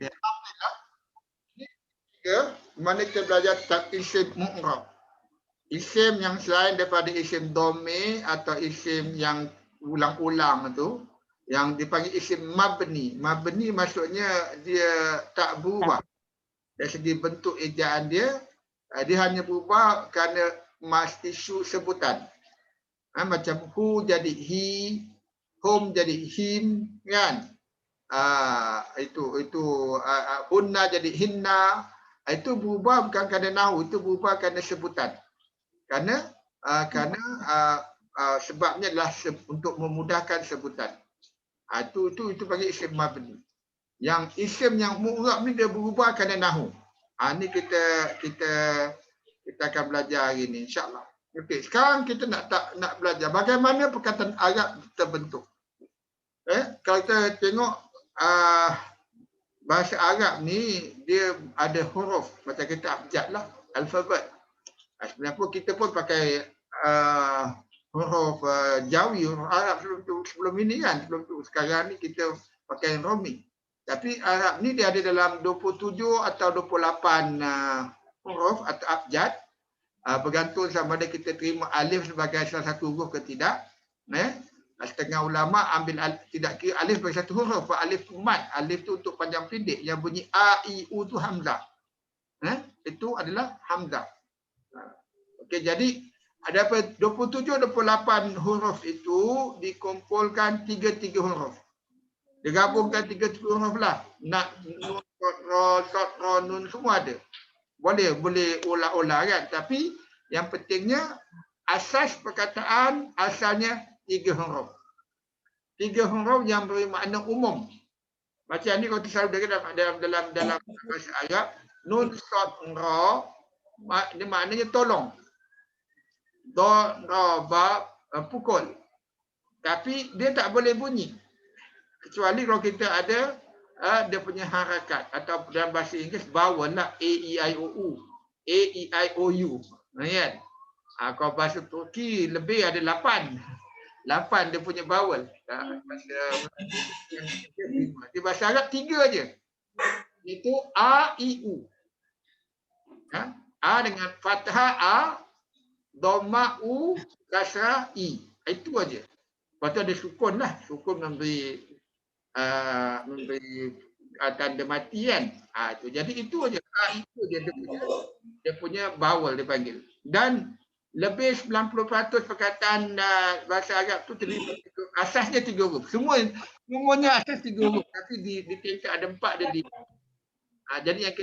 Ya, alhamdulillah. Ini tiga, mana kita belajar tentang isim mu'rab. Isim yang selain daripada isim dhamir atau isim yang ulang-ulang tu, yang dipanggil isim mabni. Mabni maksudnya dia tak berubah. Dari segi bentuk ejaan dia, dia hanya berubah kerana isu sebutan. Macam hu jadi he, hum jadi him, kan? Hunna jadi hinna. Itu berubah bukan kerana nahu, itu berubah kerana sebutan. Kerana sebabnya adalah untuk memudahkan sebutan. Itu panggil isim mabni. Yang isim yang mu'rab ni dia berubah kerana nahu. Ni kita akan belajar hari ni, insya-Allah. Okey, sekarang kita nak belajar bagaimana perkataan Arab terbentuk. Kalau kita tengok bahasa Arab ni dia ada huruf macam kita abjad lah, alfabet. Sebenarnya pun kita pun pakai huruf Jawi, huruf Arab sebelum ini kan. Sebelum tu sekarang ni kita pakai Romi. Tapi Arab ni dia ada dalam 27 atau 28 huruf atau abjad. Bergantung sama ada kita terima alif sebagai salah satu huruf ke tidak. Setengah ulama ambil tidak kira alif sebagai satu huruf. Alif tu mat. Alif tu untuk panjang pendek. Yang bunyi A, I, U tu hamzah. Itu adalah hamzah. Okey, jadi ada apa 27 28 huruf itu dikumpulkan 3 huruf. Digabungkan 3 huruf lah. Nak nun, ro, sot, ro, nun semua ada. Boleh olah-olah kan. Tapi yang pentingnya asas perkataan asalnya 3 huruf. 3 huruf yang beri makna umum. Macam ni kalau selalu dalam bahasa Arab, nun, sot, ro, maknanya tolong. Do, ro, ba, pukul. Tapi dia tak boleh bunyi. Kecuali kalau kita ada dia punya harakat atau dalam bahasa Inggeris vowel lah, A, E, I, O, U. A, E, I, O, U. Kan? Kalau bahasa Turki lebih ada 8. 8 dia punya vowel. Di bahasa Arab 3 je. Itu A, I, U. A dengan fathah A, dhamma U, kasrah I. Itu aja. Lepas tu ada sukun lah. Sukun memberi tanda mati kan. Itu. Jadi itu aja. Itu dia punya vowel dia panggil. Dan lebih 90% perkataan bahasa Arab tu asasnya 3 huruf. Semuanya asas 3 huruf. Tapi di tingkat ada 4 ada 5. Jadi yang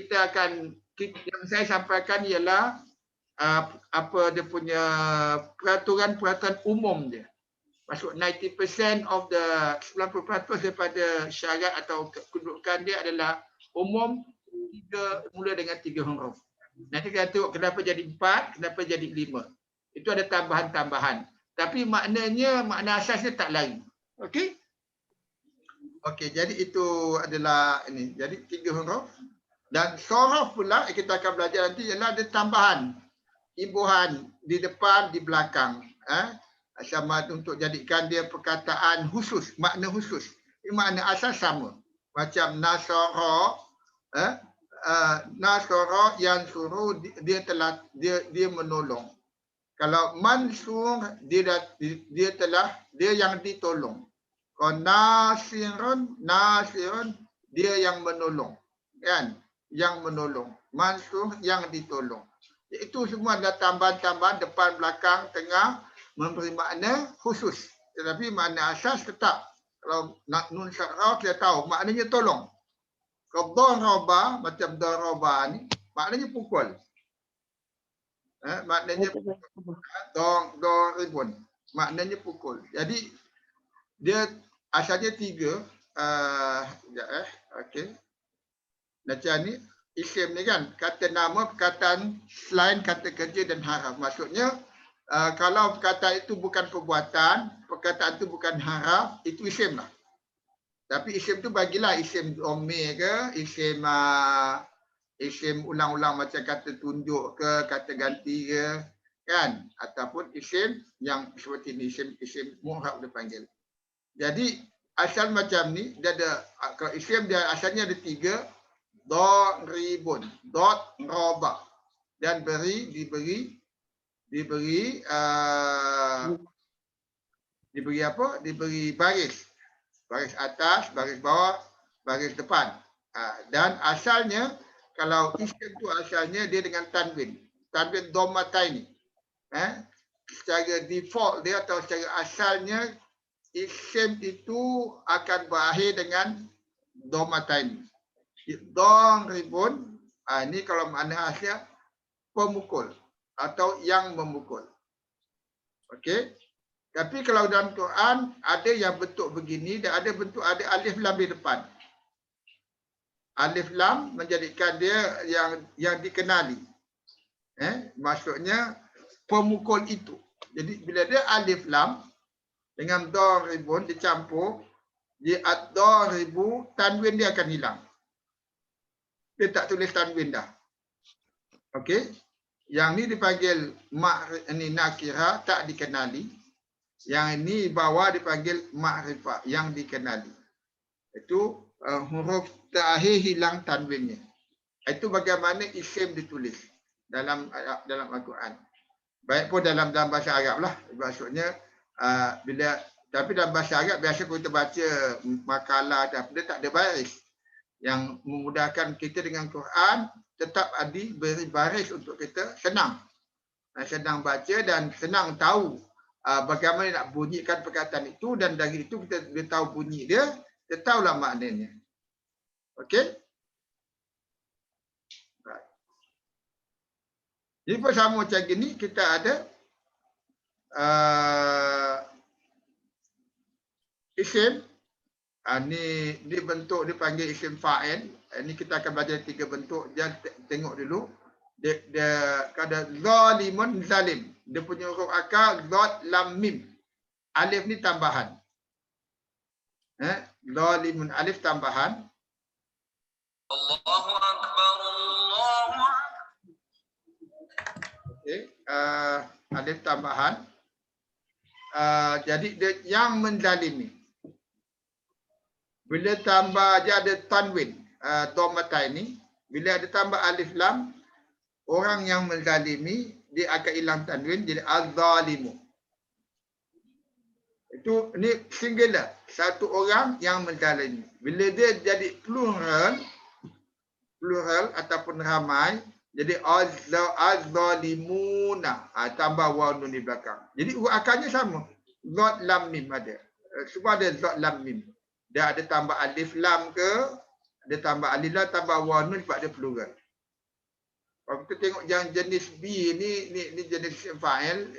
yang saya sampaikan ialah apa dia punya peraturan umum dia. Maksud 90% of the 90% daripada syarat atau kedudukan dia adalah umum, mula dengan 3 huruf. Nanti kita tengok kenapa jadi 4, kenapa jadi 5. Itu ada tambahan-tambahan. Tapi makna asasnya tak lain. Okey? Okey, jadi itu adalah ini. Jadi 3 huruf. Dan sorof pula kita akan belajar nanti ialah ada tambahan. Imbuhan di depan, di belakang. Sama untuk jadikan dia perkataan khusus, makna khusus. Makna asas sama. Macam nasara, nasara yang suruh dia menolong. Kalau mansur dia yang ditolong. Kalau nasirun dia yang menolong. Kan? Yang menolong. Mansur yang ditolong. Itu semua adalah tambahan-tambahan depan, belakang, tengah, memberi makna khusus. Tetapi makna asas tetap. Kalau nun syarah kita tahu maknanya tolong. Kalau daraba macam daraba ni maknanya pukul. Maknanya doribun. Maknanya pukul. Jadi dia asalnya 3. Okey. Macam ni isim ni kan kata nama perkataan selain kata kerja dan haraf. Maksudnya kalau perkataan itu bukan perbuatan, perkataan itu bukan haraf, itu isim lah. Tapi isim tu bagilah isim dhamir ke, isim ulang-ulang macam kata tunjuk ke, kata ganti ke, kan? Ataupun isim yang seperti ni, isim mu'rab dia panggil. Jadi asal macam ni, dia ada, kalau isim dia asalnya ada 3, Daribun. Roba. Dan diberi apa? Diberi baris. Baris atas, baris bawah, baris depan. Dan asalnya, kalau isim tu asalnya dia dengan tanwin. Tanwin dhammatain. Secara default dia atau secara asalnya, isim itu akan berakhir dengan dhammatain. Daribun, ini kalau makna aslinya pemukul atau yang memukul. Okey. Tapi kalau dalam Quran ada yang bentuk begini dan ada bentuk ada alif lam di depan. Alif lam menjadikan dia yang dikenali. Maksudnya pemukul itu. Jadi bila dia alif lam dengan daribun dicampur, di ad-daribu tanwin dia akan hilang. Dia tak tulis tanwin dah. Okey. Yang ni dipanggil nakira, tak dikenali. Yang ini bawah dipanggil makrifah, yang dikenali. Itu huruf terakhir hilang tanwinnya. Itu bagaimana isim ditulis dalam Al-Quran. Baik pun dalam bahasa Arab lah. Maksudnya tapi dalam bahasa Arab biasa kita baca makalah dan dia tak ada baris. Yang memudahkan kita dengan Quran tetap beri baris untuk kita senang. Senang baca dan senang tahu bagaimana nak bunyikan perkataan itu, dan dari itu kita tahu bunyi dia, kita tahulah maknanya. Okey? Jadi pun sama macam gini, kita ada isim. Ni bentuk dipanggil isim fa'il. Ini kita akan belajar 3 bentuk. Jangan tengok dulu. Dia kada zalimun, zalim. Dia punya huruf akal zat lam mim. Alif ni tambahan. Zalimun alif tambahan. Allahu akbar, Allahu akbar. Okey, alif tambahan. Jadi dia yang menzalimi. Bila tambah dia ada tanwin, dhammatain ni, bila ada tambah alif lam, orang yang menzalimi dia akan hilang tanwin jadi az-zalimu. Itu ni singular, satu orang yang menzalimi. Bila dia jadi plural ataupun ramai, jadi az-zalimuna, tambah waw nun di belakang. Jadi huruf akalnya sama. Zat lam mim ada. Semua ada zat lam mim. Dia ada tambah alif lam ke, ada tambah alif lam, tambah waw nun sebab dia plural. Kalau kita tengok yang jenis B ni jenis fa'il,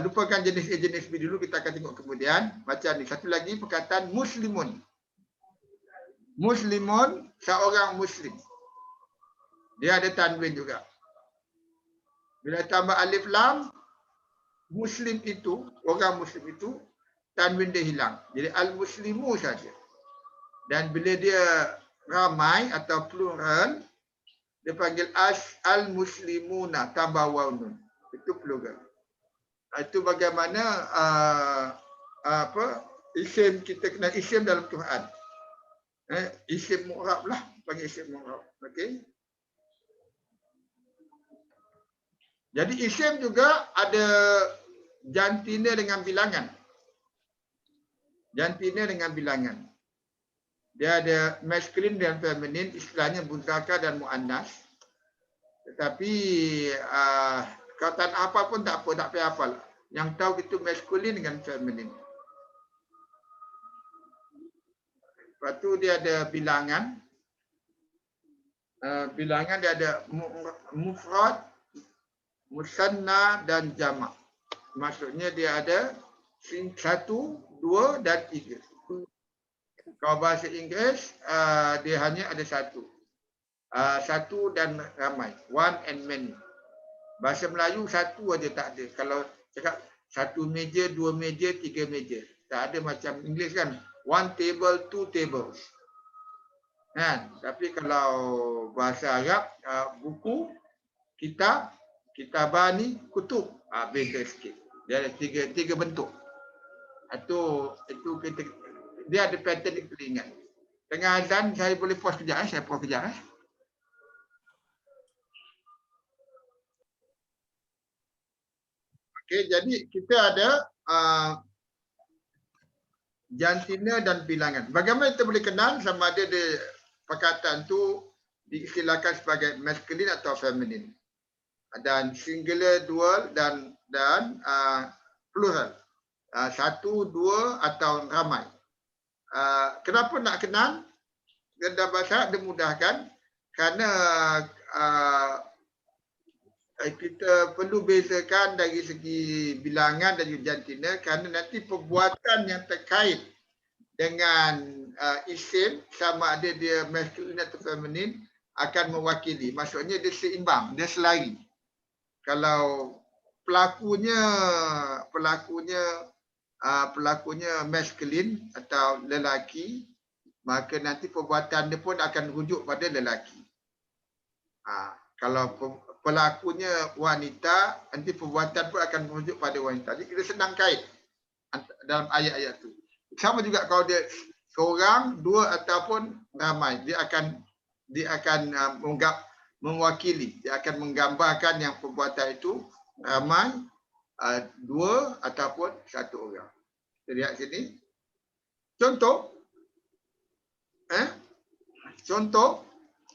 lupakan jenis B dulu, kita akan tengok kemudian. Macam ni, satu lagi perkataan muslimun. Muslimun, seorang muslim. Dia ada tanwin juga. Bila tambah alif lam, muslim itu, orang muslim itu, tanwin dia hilang. Jadi al-muslimu saja. Dan bila dia ramai atau plural, dia panggil al-muslimuna, tambah waw nun. Itu plural. Itu bagaimana isim kita kenal isim dalam Quran. Isim mu'rab lah, panggil isim mu'rab. Okey. Jadi isim juga ada jantina dengan bilangan. Jantina dengan bilangan. Dia ada maskulin dan feminin, istilahnya muzakkar dan muannas. Tetapi kataan apa pun tak apa, tak payah hafal. Yang tahu itu maskulin dengan feminin. Lepas tu dia ada bilangan. Bilangan dia ada mufrad, musanna dan jamak. Maksudnya dia ada 1, 2 dan 3. Kalau bahasa Inggeris dia hanya ada 1. 1 dan ramai, one and many. Bahasa Melayu 1 aja tak ada. Kalau cakap 1 meja, 2 meja, 3 meja. Tak ada macam Inggeris kan. 1 table, 2 tables. Kan? Tapi kalau bahasa Arab, buku, kitab, kitabani, kutub. Beza sikit. Dia ada 3 bentuk. Itu kita, dia ada pattern yang kita ingat. Tengah azan, saya boleh pause kejap. Saya pause kejap. Okey, jadi kita ada jantina dan bilangan. Bagaimana kita boleh kenal sama ada perkataan tu diistilahkan sebagai masculine atau feminine, dan singular, dual dan plural, satu, dua atau ramai. Kenapa nak kenal? Dalam bahasa Arab dimudahkan kerana kita perlu bezakan dari segi bilangan dan juga jantina, kerana nanti perbuatan yang terkait dengan isim sama ada dia masculine atau feminine akan mewakili. Maksudnya dia seimbang, dia selari. Kalau pelakunya masculine atau lelaki, maka nanti perbuatan dia pun akan rujuk pada lelaki. Kalau pelakunya wanita, nanti perbuatan pun akan merujuk pada wanita. Jadi kita senang kait dalam ayat-ayat itu. Sama juga kalau dia seorang, dua ataupun ramai, dia akan mewakili, dia akan menggambarkan yang perbuatan itu ramai, dua ataupun satu orang. Kita lihat sini. Contoh,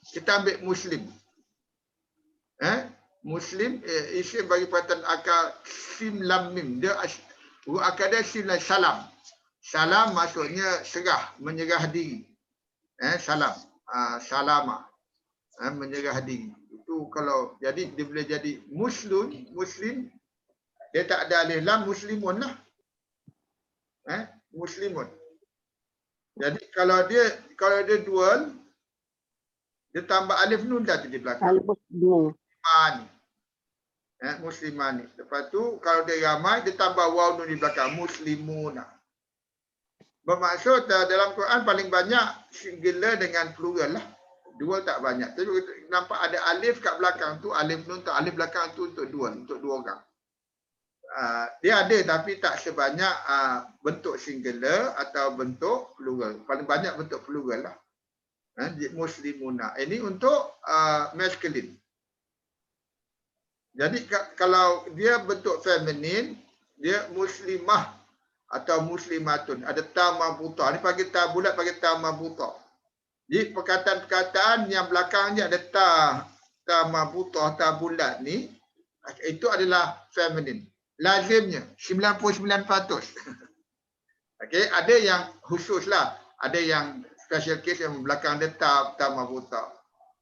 kita ambil Muslim. Muslim, isim bagi perkataan akal sim lam mim. Dia huruf akal dia sim lam salam. Salam maksudnya serah, menyerah diri. Salam, salama, menyerah diri. Itu kalau jadi dia boleh jadi muslim, dia tak ada alif lam, muslimun lah. Muslimun. Jadi kalau dia dual, dia tambah alif nun dah di belakang. Muslimani. Lepas tu kalau dia ramai, dia tambah waw nun di belakang, muslimuna. Bermaksud dalam Quran paling banyak singular dengan plural lah. Dual tak banyak. Tapi nampak ada alif kat belakang tu, alif nun tu, alif belakang tu untuk dual, untuk dua orang. Dia ada tapi tak sebanyak bentuk singular atau bentuk plural. Paling banyak bentuk plural lah. Muslimuna. Ini untuk masculine. Jadi kalau dia bentuk feminin, dia muslimah atau muslimatun. Ada ta marbuta. Ini panggil ta bulat, panggil ta marbuta. Jadi perkataan-perkataan yang belakangnya ada ta marbuta, ta bulat ni, itu adalah feminin. Lazimnya 99%. Okey, ada yang khusus lah. Ada yang special case yang belakang dia ta marbuta.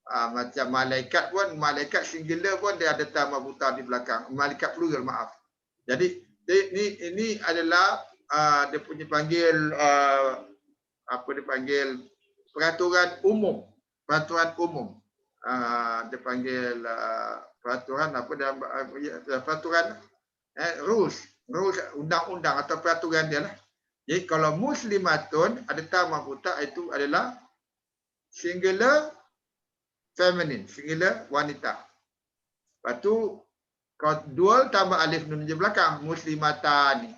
Macam malaikat pun, malaikat singular pun dia ada ta marbuta di belakang. Malaikat plural, maaf. Jadi ini adalah dia punya panggil peraturan umum. Peraturan umum. Dia panggil peraturan peraturan rules undang-undang atau peraturan dia lah. Jadi kalau muslimatun ada ta marbuta, itu adalah singular feminine, singular wanita. Lepas tu kalau dual tambah alif nun di belakang, muslimatani.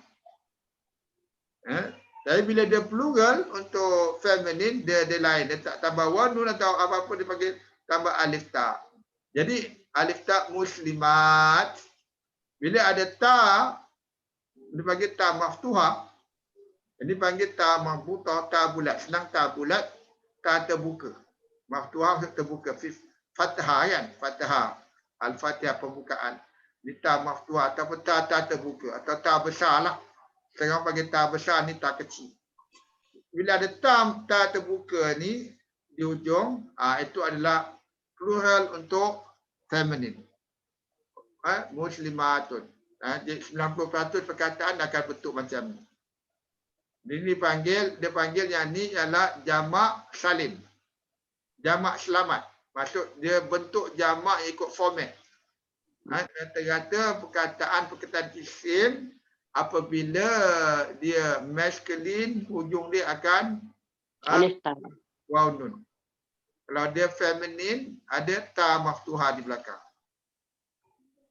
Tapi bila dia plural untuk feminine, dia lain. Dia tak tambah waw nun atau apa-apa, dia panggil tambah alif ta. Jadi alif ta muslimat. Bila ada ta, dia panggil ta maftuha. Ini panggil ta marbuta, ta bulat. Senang ta bulat, ta terbuka. Maftuha terbuka. Fathah kan? Fathah. Al-Fatihah pembukaan. Ini ta maftuha ataupun ta terbuka. Atau ta besar lah. Sekarang panggil ta besar, ni ta kecil. Bila ada ta terbuka ni di ujung, itu adalah plural untuk feminine. Muslimatun. Jadi 90% perkataan akan bentuk macam ni. Dia panggil yang ni ialah jamak salim. Jamak selamat. Maksud dia bentuk jamak ikut format. Rata-rata perkataan isim apabila dia masculine, hujung dia akan waw nun. Kalau dia feminin, ada ta maftuha di belakang.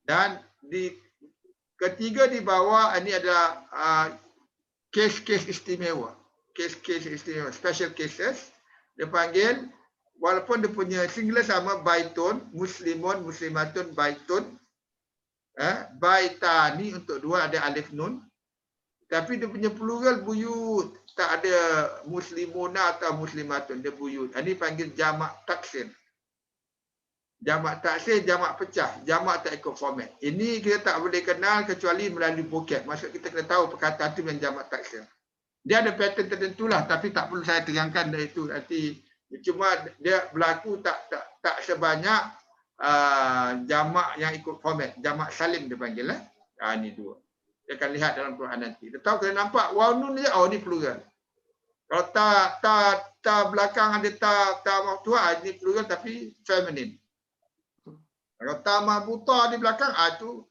Dan ketiga di bawah ini adalah case-case istimewa. Case-case istimewa, special cases. dia panggil, walaupun dia punya singular sama, baitun, muslimun, muslimatun, baitun, baitani untuk dua ada alif nun. Tapi dia punya plural buyut, tak ada muslimuna atau muslimatun, dia buyut. Ini panggil jamak taksir. Jamak taksir, jamak pecah, jamak tak ikut format. Ini kita tak boleh kenal kecuali melalui vocab. Maksud kita kena tahu perkataan itu yang jamak taksir. Dia ada pattern tertentu lah, tapi tak perlu saya terangkan dari itu. Nanti cuma dia berlaku tak sebanyak jamak yang ikut format. Jamak salim dia panggil lah. Ini dua. Dia akan lihat dalam Quran nanti. Dia tahu kena nampak waw nun dia, oh ni plural. Kalau ta belakang ada ta maftuhah, ini plural tapi feminine. Kalau ta marbuta di belakang, itu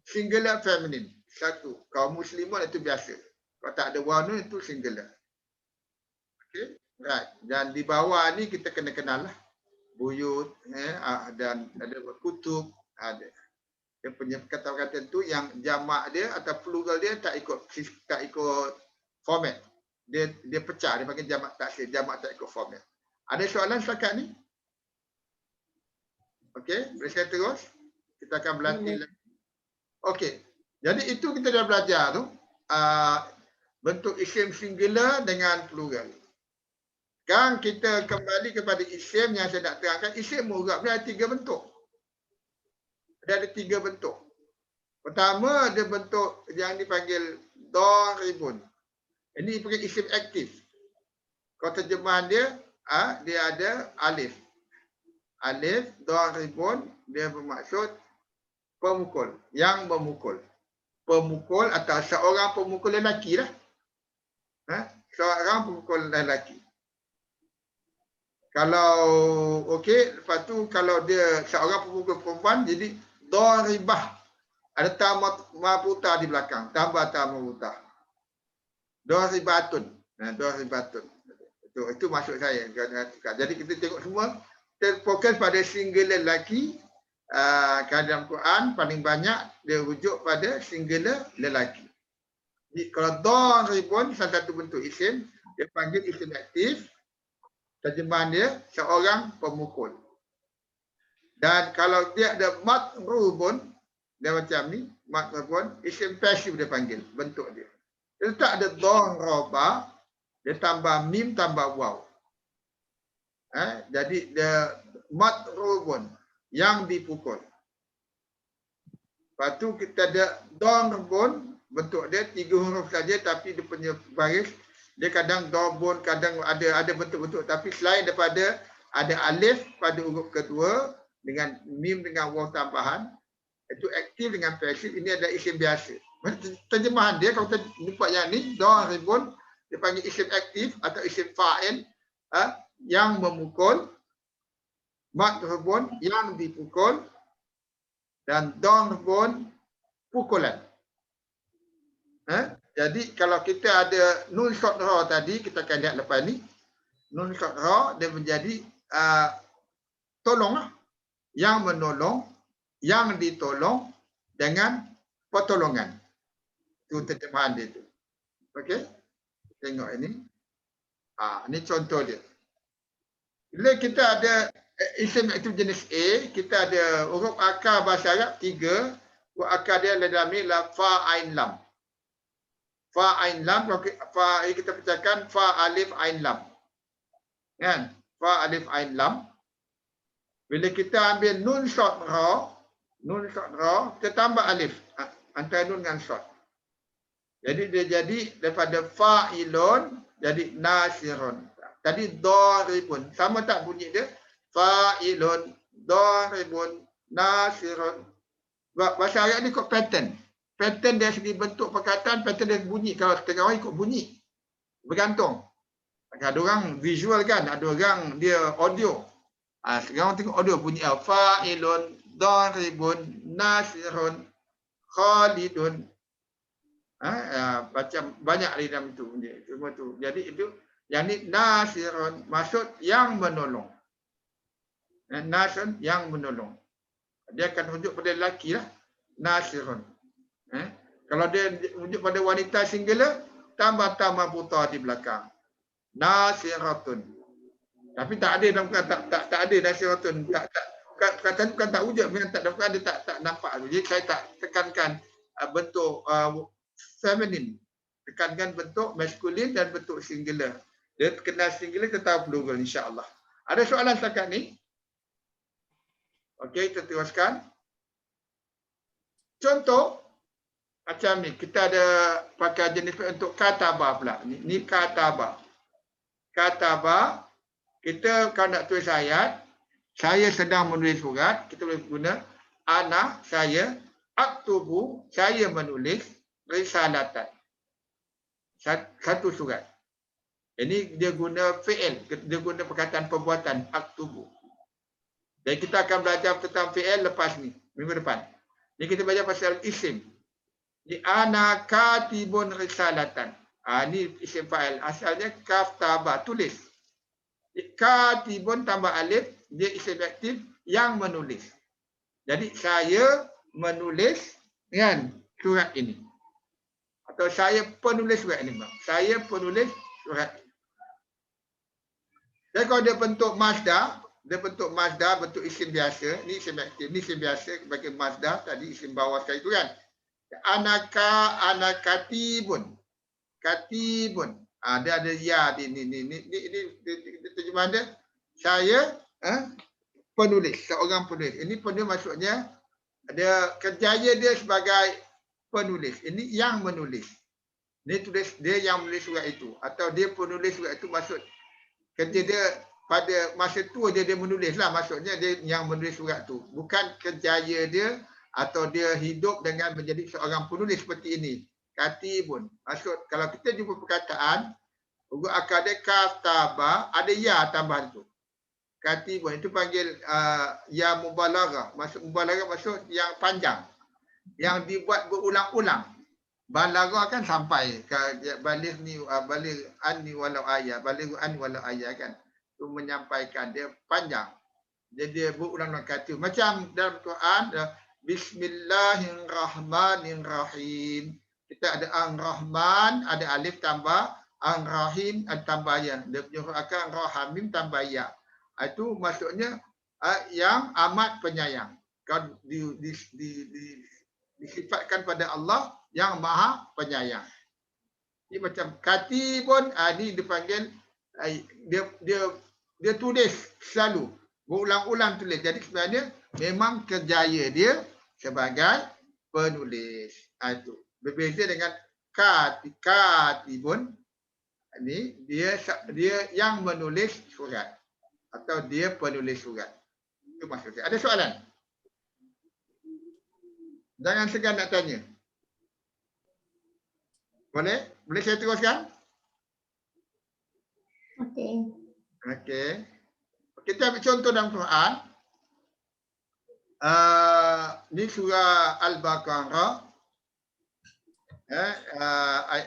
singular feminine. Satu. Kalau muslimun itu biasa. Kalau tak ada waw nun itu singular. Okay. Right. Dan di bawah ni kita kena kenal lah. Buyut, dan ada kutub, ada. Dia punya kata-kata tu yang jamak dia atau plural dia tak ikut format. Dia pecah, dia panggil jamak taksir, jamak tak ikut format. Ada soalan setakat ni? Okey, boleh saya terus? Kita akan berlatih lagi. Okey. Jadi itu kita dah belajar tu, bentuk isim singular dengan plural. Sekarang kita kembali kepada isim yang saya nak terangkan. Isim murab ni ada 3 bentuk. Dia ada 3 bentuk. Pertama, ada bentuk yang dipanggil daribun. Ini panggil isim aktif. Kalau terjemahan dia, dia ada alif. Alif, daribun, dia bermaksud pemukul. Yang memukul. Pemukul atau seorang pemukul lelaki lah. Seorang pemukul lelaki. Kalau okey, lepas tu kalau dia seorang pemukul perempuan, jadi daribah. Ada ta marbuta di belakang, tambah ta marbuta. Daribatun. Daribatun. Itu maksud saya. Jadi kita tengok semua terfokus pada singular lelaki. Dalam Quran paling banyak dia rujuk pada singular lelaki. Jadi kalau daribun salah satu bentuk isim, dia panggil isim aktif. Terjemahan dia seorang pemukul. Dan kalau dia ada matrubun, dia macam ni, matrubun, isim pasif dia panggil, bentuk dia. Dia tak ada daraba, dia tambah mim tambah waw. Jadi dia matrubun, yang dipukul. Lepas tu kita ada darbun, bentuk dia 3 huruf saja tapi dia punya baris dia kadang darbun, kadang ada bentuk-bentuk, tapi selain daripada ada alif pada huruf kedua dengan mim dengan waw tambahan, itu aktif dengan pasif, ini ada isim biasa. Terjemahan dia kalau kita jumpa yang ni, daribun, dia panggil isim aktif atau isim fa'il, yang memukul, matrubun, yang dipukul, dan darbun, pukulan. Jadi kalau kita ada nun short ra tadi, kita akan lihat lepas ni. Nun short ra dia menjadi tolong lah. Yang menolong, yang ditolong dengan pertolongan. Itu terjemahan dia tu. Okey. Tengok ini. Ini contoh dia. Bila kita ada isim aktif jenis A, kita ada huruf akar bahasa Arab 3. Huruf akar dia dalam ni la fa ain lam. Fa ain lam, fa kita pecahkan fa alif ain lam. Kan? Fa alif ain lam. Bila kita ambil nun short ra, kita tambah alif antara nun dengan short. Jadi dia jadi daripada fa'ilun jadi nasirun. Tadi daribun. Sama tak bunyi dia? Fa'ilun, daribun, nasirun. Bahasa Arab ni ikut pattern. Pattern dari segi bentuk perkataan, pattern dia bunyi. Kalau setengah orang ikut bunyi. Bergantung. Ada orang visual kan, ada orang dia audio. Setengah orang tengok audio bunyi fa'ilun, daribun, nasirun, khalidun. Macam banyak di dalam itu. Semua tu. Jadi itu, yang ni nasirun, maksud yang menolong. Nasirun, yang menolong. Dia akan rujuk pada lelaki lah. Nasirun. Kalau dia rujuk pada wanita singular, tambah ta marbuta di belakang. Nasiratun. Tapi tak ada dalam Quran, tak ada nasihatun, perkataan bukan tak wujud, memang tak dalam Quran dia tak nampak. Jadi saya tak tekankan bentuk feminine, tekankan bentuk maskulin dan bentuk singular. Dia kenal singular, kita tahu plural, insya-Allah. Ada soalan setakat ni? Okey, kita teruskan. Contoh macam ni, kita ada pakai jenis untuk katabah pula. Ni katabah. Katabah, kita kalau nak tulis ayat, saya sedang menulis surat, kita boleh guna ana, saya, aktubu, saya menulis, risalatan. Satu surat. Ini dia guna fi'il, dia guna perkataan perbuatan, aktubu. Dan kita akan belajar tentang fi'il lepas ni, minggu depan. Ni kita belajar pasal isim. Ni ana katibun risalatan. Ni isim fa'il. Asalnya kaftaba, tulis. Katibun tambah alif, dia isim aktif yang menulis. Jadi saya menulis kan surat ini. Atau saya penulis surat ini, bang. Saya penulis surat ini. Dan kalau dia bentuk masdar, bentuk isim biasa, ni isim aktif, ni isim biasa bagi masdar, tadi isim bawah sekali itu kan. Anakatibun. Katibun. Dia ada ya di ni terjemahan dia. Saya penulis, seorang penulis. Ini penulis maksudnya ada kerjaya dia sebagai penulis. Ini yang menulis. Ini tulis dia yang menulis surat itu atau dia penulis surat itu, maksud kerja dia pada masa tu dia menulis lah, maksudnya dia yang menulis surat tu. Bukan kerjaya dia atau dia hidup dengan menjadi seorang penulis seperti ini. Katibun. Maksud kalau kita jumpa perkataan huruf akar dia kataba, ada ya tambahan tu. Katibun itu panggil ya mubalaghah. Maksud mubalaghah maksud yang panjang. Yang dibuat berulang-ulang. Balaghah kan sampai baligh ni baligh anni walau ayat, baligh anni walau ayat kan. Tu menyampaikan, dia panjang. Jadi dia berulang-ulang kata. Macam dalam Quran Bismillahirrahmanirrahim. Kita ada Ar-Rahman, ada alif tambah, Ar-Rahim tambah ya. Dia punya huruf akar Rahamim tambah ya. Itu maksudnya yang amat penyayang. Kalau disifatkan pada Allah yang maha penyayang. Ini macam katibun, ini dipanggil dia tulis selalu, berulang-ulang tulis. Jadi sebenarnya memang kerjaya dia sebagai penulis. Itu berbeza dengan katibun. Ini dia yang menulis surat atau dia penulis surat. Itu maksudnya. Ada soalan? Jangan segan nak tanya. Boleh? Boleh saya teruskan? Okey. Okey. Kita ambil contoh dalam Quran. Ini surah Al-Baqarah.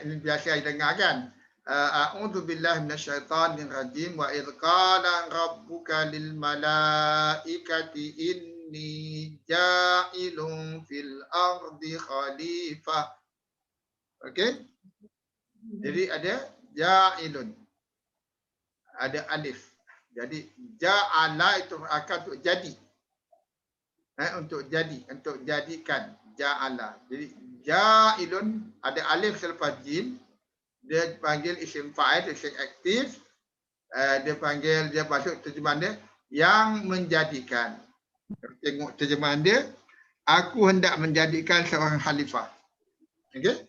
Ini biasa saya dengar kan. A'udzu billahi minasyaitonir rajim wa idz qala rabbuka lil malaikati inni ja'ilun fil ardi khalifah. Okey? Jadi ada ja'ilun. Ada alif. Jadi ja'ala itu akan untuk jadi. Untuk jadi, untuk jadikan, ja'ala. Jadi ja'ilun ada alif selepas jim. Dia panggil isim fa'il, isim aktif. Dia panggil, dia masuk terjemahan dia yang menjadikan. Tengok terjemahan dia, aku hendak menjadikan seorang khalifah. Okey?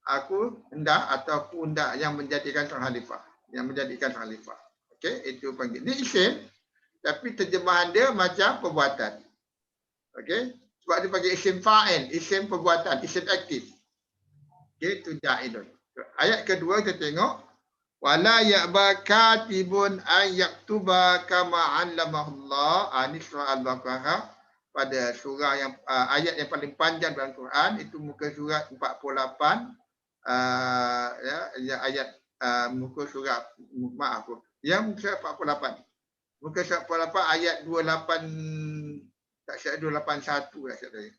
Aku hendak atau aku hendak yang menjadikan seorang khalifah, yang menjadikan khalifah. Okey, itu panggil. Ini isim tapi terjemahan dia macam perbuatan. Okey? Sebab dia panggil isim fa'il, isim perbuatan, isim aktif. Okey, itu ja'ilun. Ayat kedua kita tengok wala ya'ba katibun an yaktuba kama 'allamahullah. Ini surah Al-Baqarah, pada surah yang ayat yang paling panjang dalam Quran, itu muka surat 48 ayat muka surat yang muka surat 48. Muka surat 48 ayat 28 tak silap 281 dah silap saya.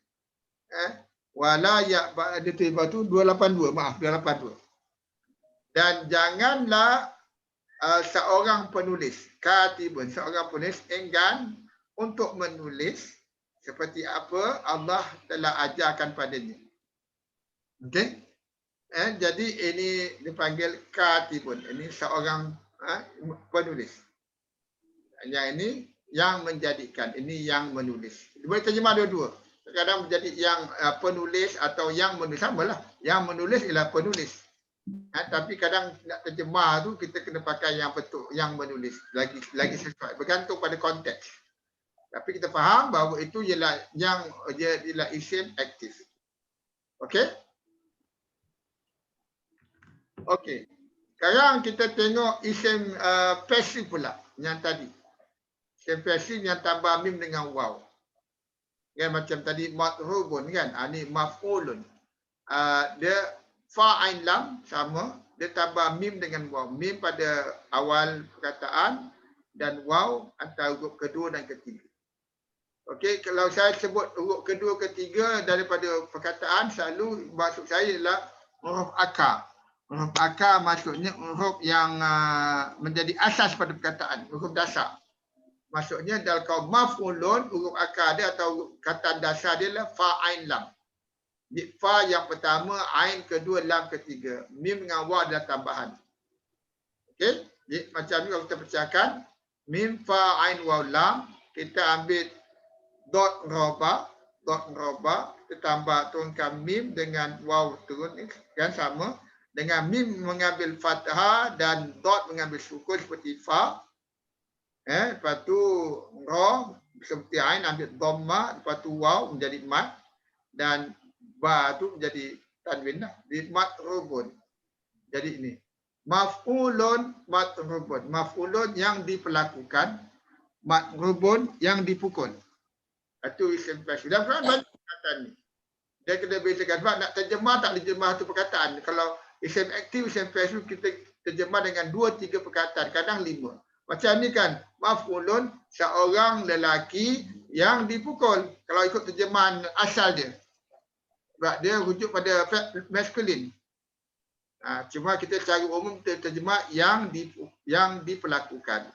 Wala ya'ba dia tiba tu 282, maaf 282. Dan janganlah seorang penulis. katibun, seorang penulis, enggan untuk menulis seperti apa Allah telah ajarkan padanya. Okey. Jadi ini dipanggil katibun. Ini seorang penulis. Yang ini yang menjadikan, ini yang menulis. Boleh terjemah dua-dua. Kadang menjadi yang penulis atau yang menulis, samalah. Yang menulis ialah penulis. Tapi kadang nak terjemah tu kita kena pakai yang betul, yang menulis lagi sesuai, bergantung pada konteks. Tapi kita faham bahawa itu ialah yang dia ialah isim aktif. Okey? Okey. Sekarang kita tengok isim pasif pula yang tadi. Isim pasif yang tambah mim dengan waw. Kan macam tadi matrubun kan? Ini maf'ulun. Dia fa'ain lam sama, dia tambah mim dengan waw. Mim pada awal perkataan dan waw antara huruf kedua dan ketiga. Okey, kalau saya sebut huruf kedua ketiga daripada perkataan, selalu maksud saya adalah huruf akar. Huruf akar maksudnya huruf yang menjadi asas pada perkataan, huruf dasar. Maksudnya dalam kaum maf'ulun, huruf akar dia atau kata dasar dia adalah fa'ain lam. Fa yang pertama, ain kedua, lam ketiga. Mim dengan waw adalah tambahan. Okey? Macam ni kalau kita pecahkan, mim, fa, ain, waw, lam, kita ambil dot roba, kita tambah turunkan mim dengan waw turun kan sama. Dengan mim mengambil fathah dan dot mengambil sukun seperti fa. Lepas tu ra seperti ain ambil dhamma, lepas tu waw menjadi mat dan ba tu menjadi tanwin lah. Di matrubun. Jadi ini maf'ulun matrubun. Maf'ulun yang diperlakukan, matrubun yang dipukul. Itu isim pasif. Dan banyak perkataan ni. Dia kena bezakan sebab nak terjemah tak terjemah tu perkataan. Kalau isim aktif, isim pasif kita terjemah dengan 2-3 perkataan, kadang 5. Macam ni kan, maf'ulun seorang lelaki yang dipukul. Kalau ikut terjemahan asal dia. Sebab dia rujuk pada maskulin. Cuma kita secara umum terjemah yang diperlakukan.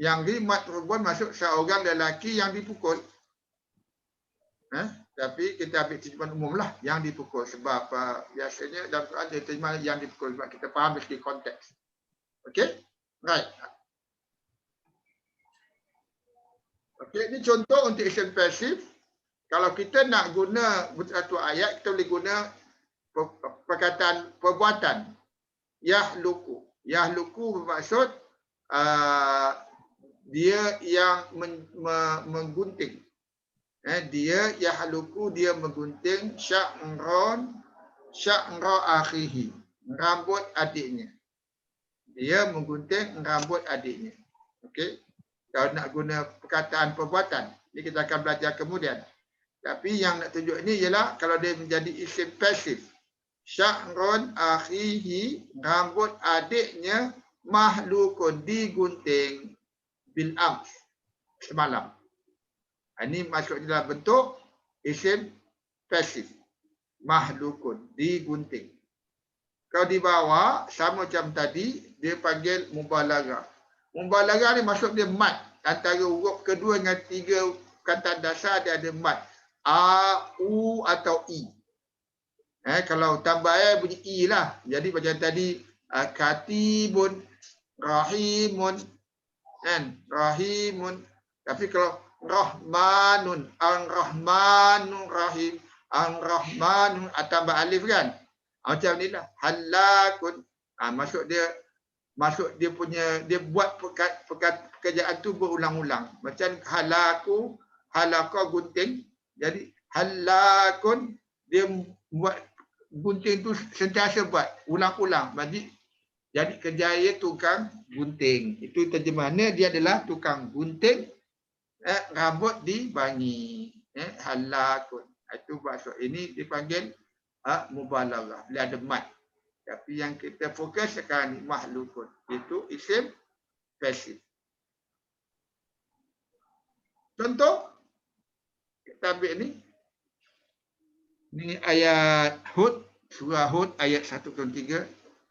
Yang di matrubun masuk seorang lelaki yang dipukul. Tapi kita ambil terjemahan umum lah yang dipukul. Sebab biasanya dalam Quran dia terjemah yang dipukul. Sebab kita faham dari konteks. Okey? Right. Okey, ini contoh untuk isim pasif. Kalau kita nak guna satu ayat, kita boleh guna perkataan perbuatan. Yahluku. Yahluku bermaksud dia yang menggunting. Dia yahluku, dia menggunting sya'ra akhihi. Rambut adiknya. Dia menggunting rambut adiknya. Okey. Kalau nak guna perkataan perbuatan, ini kita akan belajar kemudian. Tapi yang nak tunjuk ini ialah kalau dia menjadi isim pasif. Sya'run akhihi, rambut adiknya, mahlukun, digunting, bil ams, semalam. Ini maksudnya dalam bentuk isim pasif. Mahlukun, digunting. Kalau di bawah, sama macam tadi, dia panggil mubalaghah. Mubalaghah ni maksud dia mat. Antara huruf kedua dengan 3 kata dasar dia ada mat. A, U atau I. Kalau tambah bunyi I lah. Jadi macam tadi katibun, rahimun, rahimun. Tapi kalau rahmanun, ar-rahmanun rahim, ar-rahmanun tambah alif kan. Macam ni lah. Halakun. Maksud dia punya, dia buat pekerjaan tu berulang-ulang. Macam halaka gunting. Jadi halakun, dia buat gunting tu sentiasa buat ulang-ulang. Jadi kerja dia tukang gunting. Itu terjemahannya, dia adalah tukang gunting rambut dibangi. Halakun. Itu maksud ini dipanggil mubalaghah. Dia ada mat. Tapi yang kita fokus sekarang ni mahlukun. Itu isim pasif. Contoh kita ambil ni. Ni ayat Hud, surah Hud ayat 103.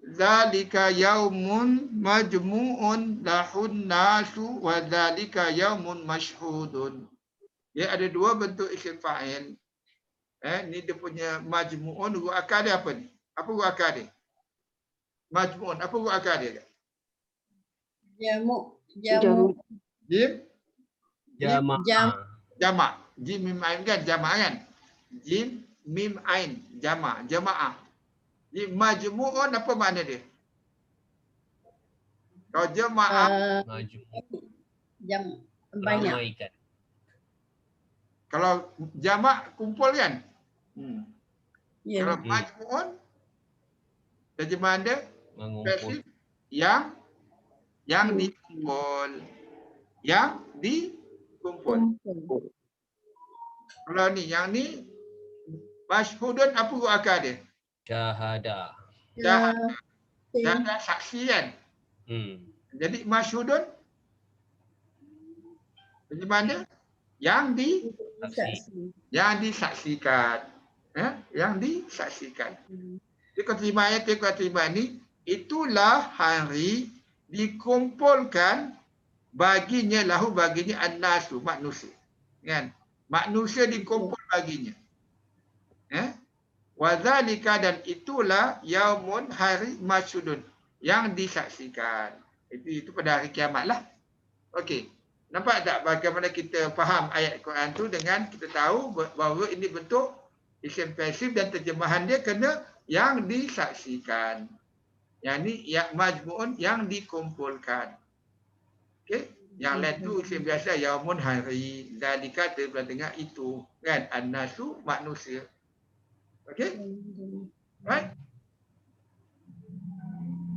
Zalika yaumun majmu'un lahun nasu wa zalika yaumun mashhudun. Dia ada dua bentuk isim fa'il. Ni dia punya majmu'un, huruf akar dia apa ni? Apa huruf akar dia? Majmu'un, apa huruf akar dia? Jamu. Jim? Jamaah. Jamak. Jim mim ain kan jamak kan? Jim mim ain jamak, jamaah. Jadi majmu'un apa makna dia? Kalau jamaah, Jam banyak. Ramaikan. kalau jamak kumpul kan? Ya. Kalau majmu'un terjemahan dia Mengumpul. pasif yang dikumpul. Yang dikumpul. Kalau ni, yang ni masyhudun apa huruf akar dia? Syahadah. Syahadah saksi kan? Jadi masyhudun terjemahan dia yang disaksikan. Yang disaksikan. Jadi kalau terima ayat kalau terima ni, itulah hari dikumpulkan baginya an-nasu, manusia. Kan? Manusia dikumpul baginya. Wadzalika, dan itulah yaumun, hari masyhudun, yang disaksikan. Itu pada hari kiamat lah. Okey. Nampak tak bagaimana kita faham ayat Quran tu dengan kita tahu bahawa ini bentuk isim pasif dan terjemahan dia kena yang disaksikan. Yang ni yang majmu'un, yang dikumpulkan. Okey. Yang lain tu isim biasa, yaumun, hari. Zalika kita dengar itu kan, an-nasu, manusia. Okey? Right?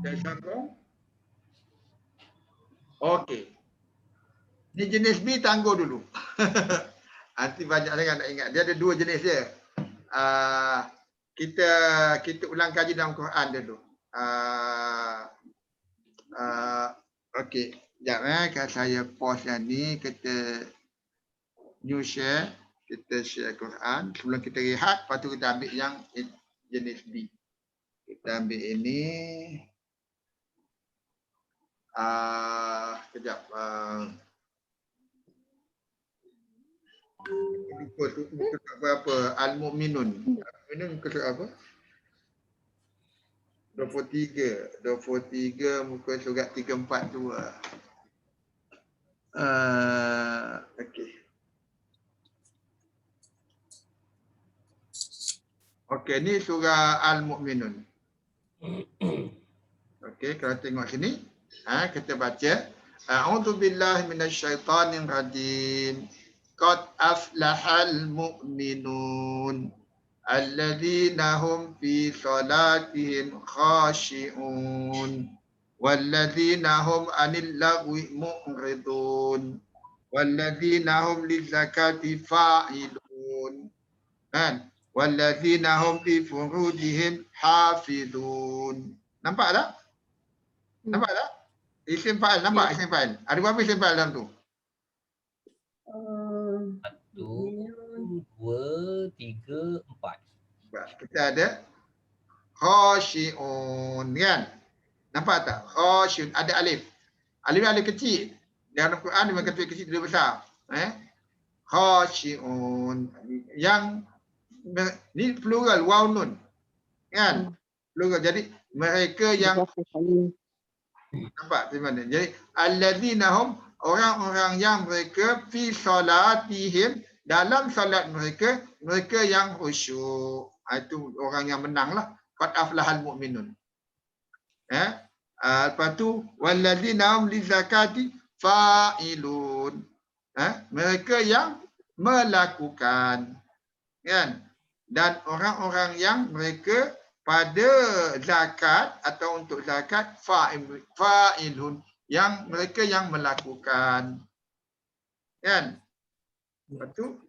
Dah sambung? Okey. Ni jenis B tangguh dulu. Nanti banyak sangat nak ingat. Dia ada dua jenis dia. Kita ulang kaji dalam Quran dulu. Okey. Sekejap kalau saya pause yang ni, kita new share. Kita share Quran. Sebelum kita rehat, lepas tu kita ambil yang jenis B. Kita ambil ini. Sekejap. Muka surat berapa? Al-Mu'minun. Al-Mu'minun muka surat apa? 23. 23 muka surat 342. Okey. Okey, ni surah Al-Mu'minun. Okey, kalau tengok sini, kita baca. A'udzu billahi minasyaitonir rajim. Qad aflahal mu'minun alladzina hum fi salatihim khashi'un walladzina hum 'anil lagwi mu'ridun walladzina hum lizakati fa'ilun. Kan? Walladzina hum fi furujihim hafizun. Nampak tak? Nampak tak? Isim fa'il, nampak isim fa'il. Ada berapa isim fa'il dalam tu? 1, 2, 3, 4. Kita ada khashi'un kan? Nampak tak? Khashi'un ada alif. Alif kecil. Dalam Quran dia kata kecil dia besar. Khashi'un. Yang ni plural waw nun. Kan? Plural. Jadi mereka yang nampak di mana? Jadi alladzina hum, orang-orang yang mereka fi salatihim, dalam salat mereka, mereka yang khusyuk. Itu orang yang menanglah. Qad aflahal mu'minun. Lepas tu walladzina hum lizakati fa'ilun. Mereka yang melakukan. Kan? Dan orang-orang yang mereka pada zakat atau untuk zakat fa'ilun, yang mereka yang melakukan. Kan? Lepas tu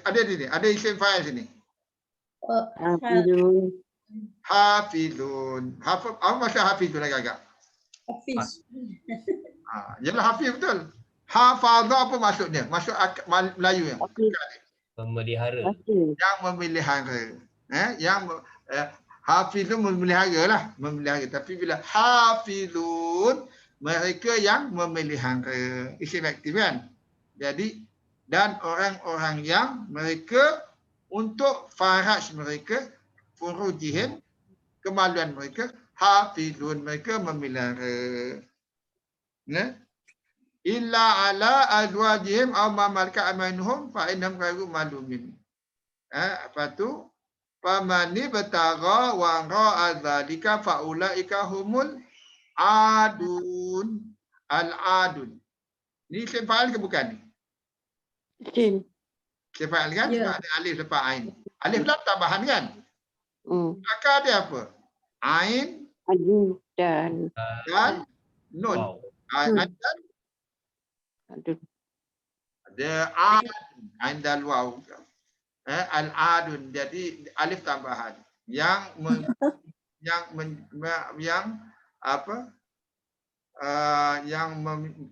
ada di sini, ada isim fa'il sini. Hafizun. Hafizun. Apa maksud hafizun agak-agak? Hafiz. Yalah hafiz betul. Hafazah apa maksudnya? Maksud Melayu yang Memelihara. yang memelihara. Yang Hafizun memelihara lah, memelihara. Tapi bila hafizun, mereka yang memelihara. Isim aktif kan? Jadi dan orang-orang yang mereka untuk faraj mereka, furujihim, kemaluan mereka, hafizun, mereka memelihara. Nah, illa ala azwajihim aw ma malakat aymanuhum fa innahum ghairu malumin. Apa tu? Famani batagha wa ra'a dzalika fa ulaika humul adun. Al-adun. Ni isim fa'il ke bukan ni? Isim. Isim fa'il kan? Ya. Sebab ada alif lepas ain. Alif lam tambahan kan? Maka dia apa? Ain Adun dan nun. Wow. Ain dan adun. ada ain dan waw. Al-adun. Jadi alif tambahan yang yang apa? Yang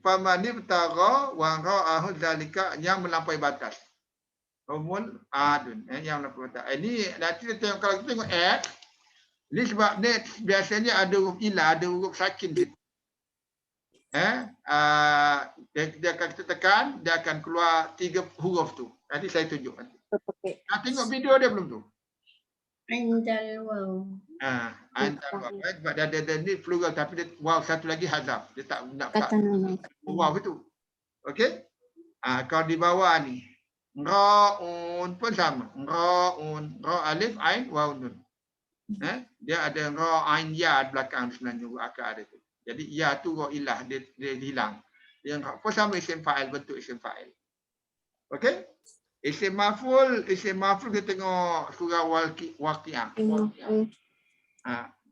famani betara wa ra'ahu zalika, yang melampaui batas. Umul adun, yang melampaui batas. Ini nanti kita tengok, kalau kita tengok ni sebab ni biasanya ada huruf ilah, ada huruf sakin kita. Dia akan kita tekan, dia akan keluar 3 huruf tu. Nanti saya tunjuk nanti. Tengok video dia belum tu? Indal waw. Antara sebab dia ada ni plural, tapi dia waw satu lagi hazaf. Dia tak nak Kata nama. waw itu. Okey? Kalau di bawah ni ra'un pun sama. Ra'un, ra alif ain waw nun. Dia ada ra ain ya di belakang sebenarnya akar dia tu. Jadi ya tu ra ilah, dia hilang. Yang apa sama isim fa'il, bentuk isim fa'il. Okey? Isim maf'ul kita tengok surah Waqiah.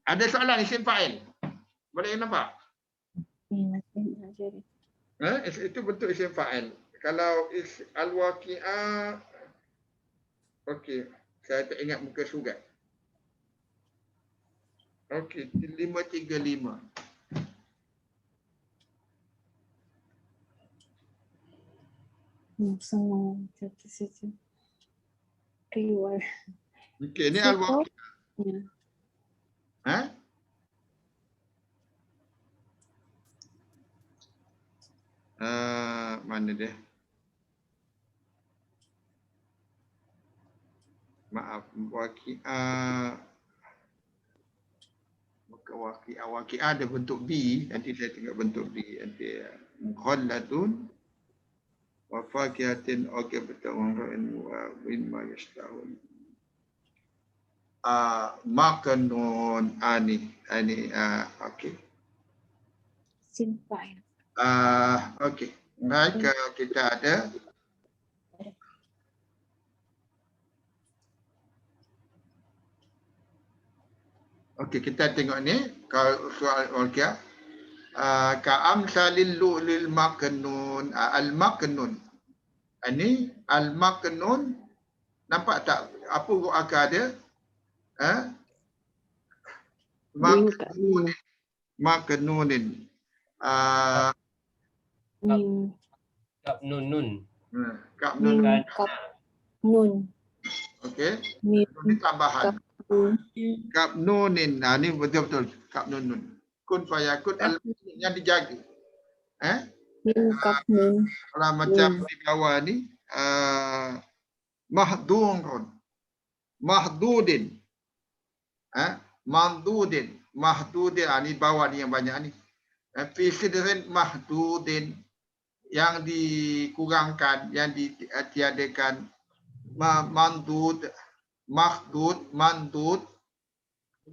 Ada soalan isim fa'il? Boleh nampak? Itu bentuk isim fa'il. Kalau al-Waqiah, okey, saya tak ingat muka surat. Okey, 535. Semua satu situ. Keluar. Okey, ni al-Waqiah. Mana dia? Maaf, Waqiah. Waqiah ada bentuk B, nanti saya tengok bentuk B. Nanti mukhallatun wa faqihatin aqibatan wa mimma yashtahun. Makanun ani okey. Simpan. Okey. Baik, kita ada okey, kita tengok ni kalau soal Waqiah. Ka'am salil lu'lil maknun, al-maknun. Ini al-maknun, nampak tak apa huruf akar dia? Maknunin. Kap nun. Kap nun. Nun. Okey. Ini tambahan. Kap nunin. Ni betul-betul kap nun. Kun fayakun yang dijaga. Kap nun. Kalau macam di bawah ni mahdurun. Mahdudin. Mahdudin. Mahdudin. Ni bawah ni yang banyak ni. Fi sidrin mahdudin, yang dikurangkan, yang ditiadakan. Mandud, mahdud, mandud,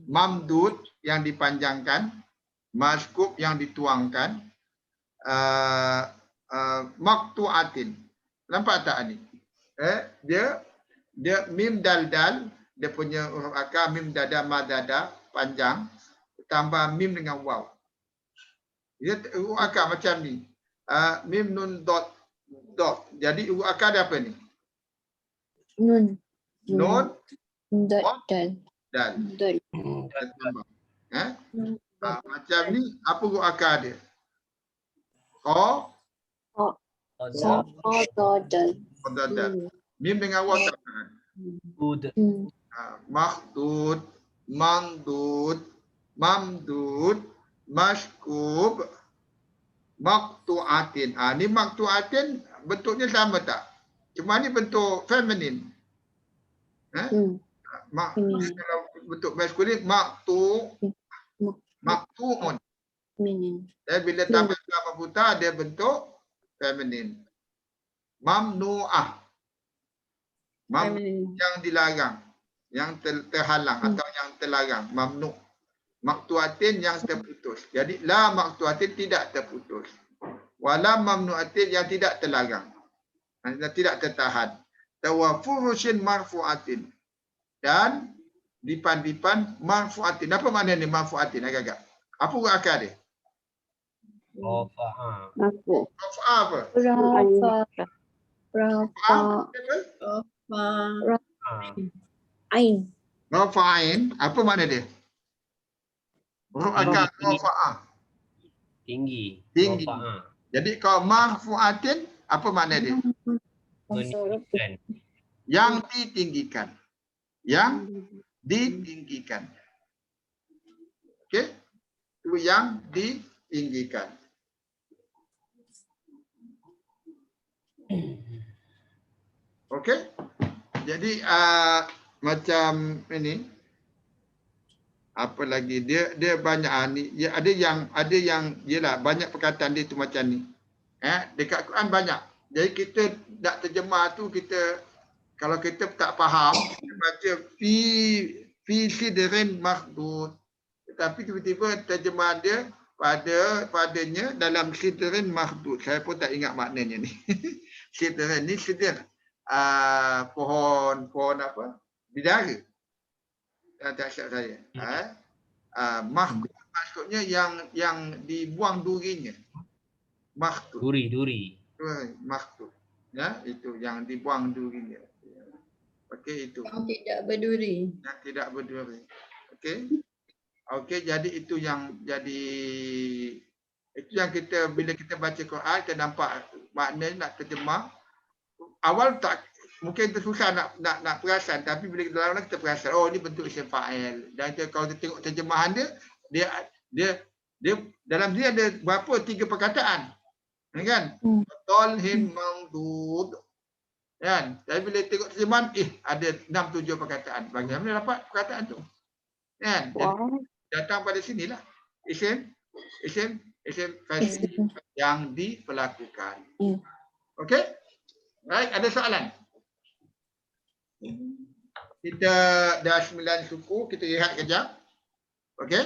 mamdud yang dipanjangkan, maskub yang dituangkan, maktuatin. Nampak tak ni? Dia mim dal dal, dia punya huruf akar mim dada madada panjang, tambah mim dengan waw. Dia huruf akar macam ni. Mim nun dot dot. Jadi huruf akar dia apa ni? Nun. Nun Dal. dan Dal. macam ni, apa huruf akar dia? Qa, Dal. dal. Mim dengan waw tambahan. Ud. Makhdud, mamdud, mamdud, maskub, maqtu'atin. Ni maqtu'atin bentuknya sama tak? Cuma ni bentuk feminin. Kalau bentuk maskulin maqtu'un. Bila tambah nama buta dia bentuk feminin. Mamnu'ah. Yang dilarang, yang terhalang atau yang terlarang, mamnu. Maqtu'atin yang terputus. Jadi la maqtu'atin tidak terputus. Wala mamnu'atin yang tidak terlarang. Yang tidak tertahan. Tawafurushin marfu'atin. Dan dipan-dipan marfu'atin. Apa makna ni marfu'atin agak-agak? Apa akar dia? Rafa'a. Rafa'a apa? Ain. Rafa'in. Apa makna dia? Akar rafa'ah. Tinggi. Tinggi. Rafa'a. Jadi kalau marfu'atin apa makna dia? Meninggikan. Yang ditinggikan. Yang ditinggikan. Okey? Itu yang ditinggikan. Okey? Jadi macam ini apa lagi dia banyak ni ada yang yalah banyak perkataan dia tu macam ni. Dekat Quran banyak. Jadi kita nak terjemah tu kita kalau kita tak faham kita baca fi sidrin makhdud. Tetapi tiba-tiba terjemahan dia padanya dalam sidrin makhdud. Saya pun tak ingat maknanya ni. Sidrin ni sidr. Pohon apa? Bidara. Tak silap saya. Makhdud maksudnya yang dibuang durinya. Makhdud. Duri. Makhdud. Ya, itu yang dibuang durinya. Okey itu. Yang tidak berduri. Yang tidak berduri. Okey. Okey, jadi itu yang kita bila kita baca Quran kita nampak maknanya nak terjemah. Awal tak mungkin susah nak perasan tapi bila kita lama kita perasan oh ni bentuk isim fa'il. Dan kalau kita tengok terjemahan dia dalam dia ada berapa 3 perkataan. Kan? Talhin mamdud. Kan? Tapi bila tengok terjemahan ada 6-7 perkataan. Bagaimana dapat perkataan tu? Kan? Jadi, datang pada sinilah. Isim fa'il yang diperlakukan. Okey? Baik, ada soalan? Kita dah 9 suku, kita rehat kejap. Okey?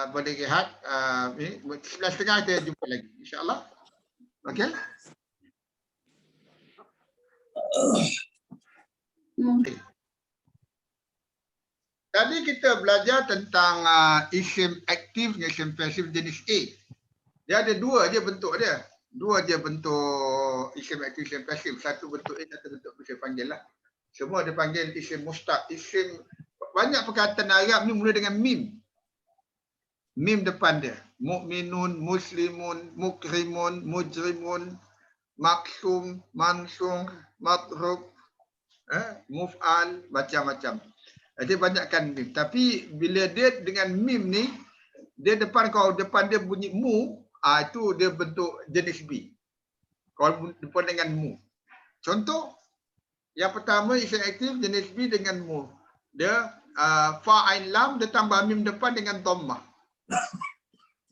Boleh rehat. 11.30 kita jumpa lagi. InsyaAllah. Okey? Tadi kita belajar tentang isim aktif dengan isim pasif jenis A. Dia ada 2 je bentuk dia. 2 je bentuk isim aktif, isim pasif. Satu bentuk A, satu bentuk isim panggil lah. Semua dipanggil isim mustaq. Isim banyak perkataan Arab ni mula dengan mim. Mim depan dia. Mukminun, muslimun, mukrimun, mujrimun, maksum, mansung, matrub, muf'al, macam-macam. Dia banyakkan mim. Tapi bila dia dengan mim ni, dia depan kalau depan dia bunyi mu, itu dia bentuk jenis B. Kalau depan dengan mu. Contoh, yang pertama isim aktif jenis B dengan mu. Dia fa'ain lam, dia tambah mim depan dengan dhammah.